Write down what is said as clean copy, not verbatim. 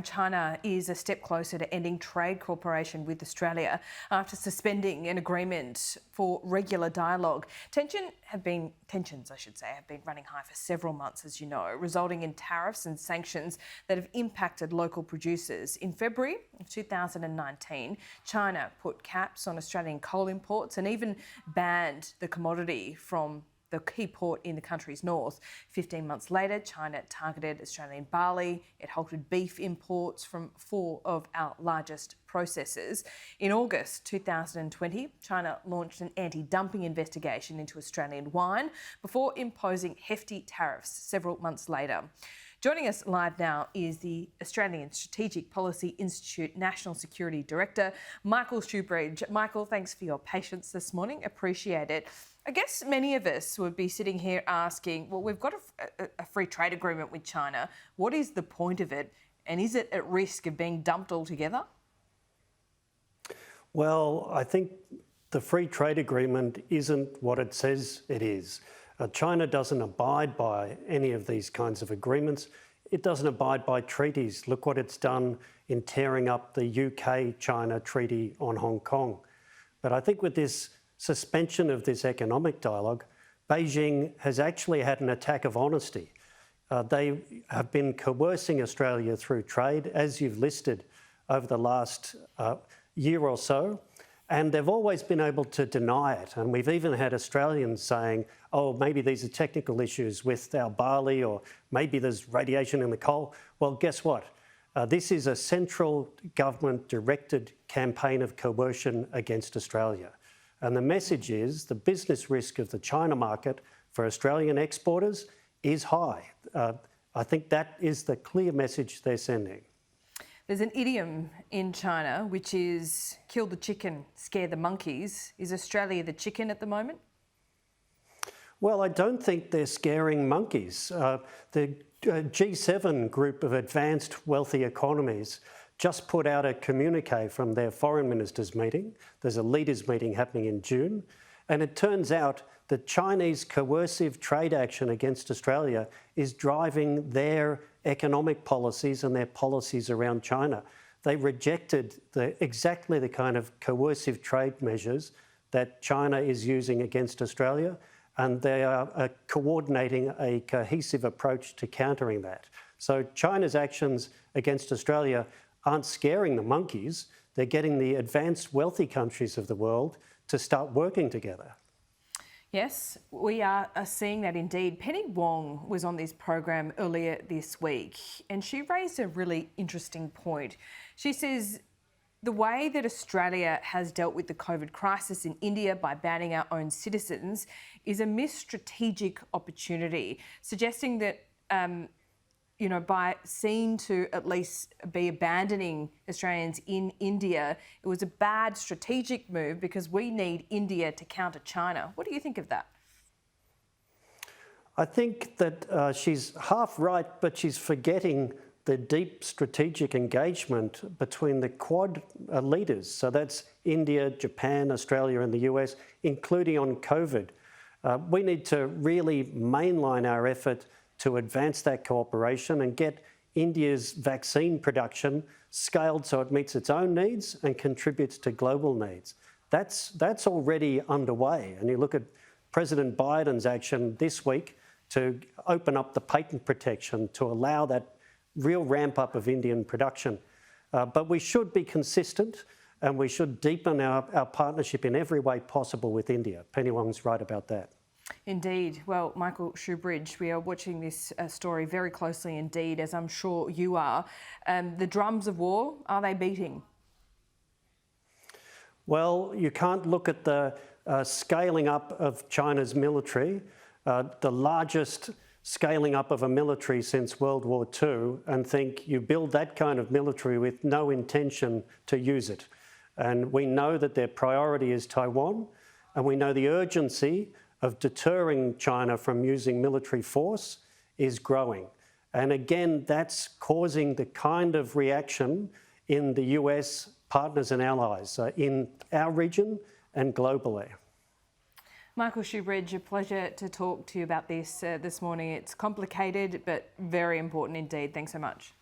China is a step closer to ending trade cooperation with Australia after suspending an agreement for regular dialogue. Tensions, have been running high for several months, as you know, resulting in tariffs and sanctions that have impacted local producers. In February of 2019, China put caps on Australian coal imports and even banned the commodity from the key port in the country's north. 15 months later, China targeted Australian barley. It halted beef imports from 4 of our largest processors. In August 2020, China launched an anti-dumping investigation into Australian wine before imposing hefty tariffs several months later. Joining us live now is the Australian Strategic Policy Institute National Security Director, Michael Shoebridge. Michael, thanks for your patience this morning. Appreciate it. I guess many of us would be sitting here asking, well, we've got a free trade agreement with China. What is the point of it? And is it at risk of being dumped altogether? Well, I think the free trade agreement isn't what it says it is. China doesn't abide by any of these kinds of agreements. It doesn't abide by treaties. Look what it's done in tearing up the UK-China treaty on Hong Kong. But I think with this suspension of this economic dialogue, Beijing has actually had an attack of honesty. They have been coercing Australia through trade, as you've listed, over the last year or so, and they've always been able to deny it. And we've even had Australians saying, oh, maybe these are technical issues with our barley, or maybe there's radiation in the coal. Well, guess what? This is a central government-directed campaign of coercion against Australia. And the message is the business risk of the China market for Australian exporters is high. I think that is the clear message they're sending. There's an idiom in China which is kill the chicken, scare the monkeys. Is Australia the chicken at the moment? Well, I don't think they're scaring monkeys. The G7 group of advanced wealthy economies just put out a communique from their foreign ministers' meeting. There's a leaders' meeting happening in June. And it turns out that Chinese coercive trade action against Australia is driving their economic policies and their policies around China. They rejected exactly the kind of coercive trade measures that China is using against Australia, and they are coordinating a cohesive approach to countering that. So China's actions against Australia aren't scaring the monkeys. They're getting the advanced wealthy countries of the world to start working together. Yes, we are seeing that indeed. Penny Wong was on this program earlier this week, and she raised a really interesting point. She says the way that Australia has dealt with the COVID crisis in India by banning our own citizens is a missed strategic opportunity, suggesting that by seen to at least be abandoning Australians in India, it was a bad strategic move because we need India to counter China. What do you think of that? I think that she's half right, but she's forgetting the deep strategic engagement between the Quad leaders. So that's India, Japan, Australia and the US, including on COVID. We need to really mainline our effort to advance that cooperation and get India's vaccine production scaled so it meets its own needs and contributes to global needs. That's already underway. And you look at President Biden's action this week to open up the patent protection to allow that real ramp up of Indian production. But we should be consistent and we should deepen our partnership in every way possible with India. Penny Wong's right about that. Indeed. Well, Michael Shoebridge, we are watching this story very closely indeed, as I'm sure you are. The drums of war, are they beating? Well, you can't look at the scaling up of China's military, the largest scaling up of a military since World War II, and think you build that kind of military with no intention to use it. And we know that their priority is Taiwan, and we know the urgency of deterring China from using military force is growing. And again, that's causing the kind of reaction in the US partners and allies in our region and globally. Michael Shoebridge, a pleasure to talk to you about this this morning. It's complicated, but very important indeed. Thanks so much.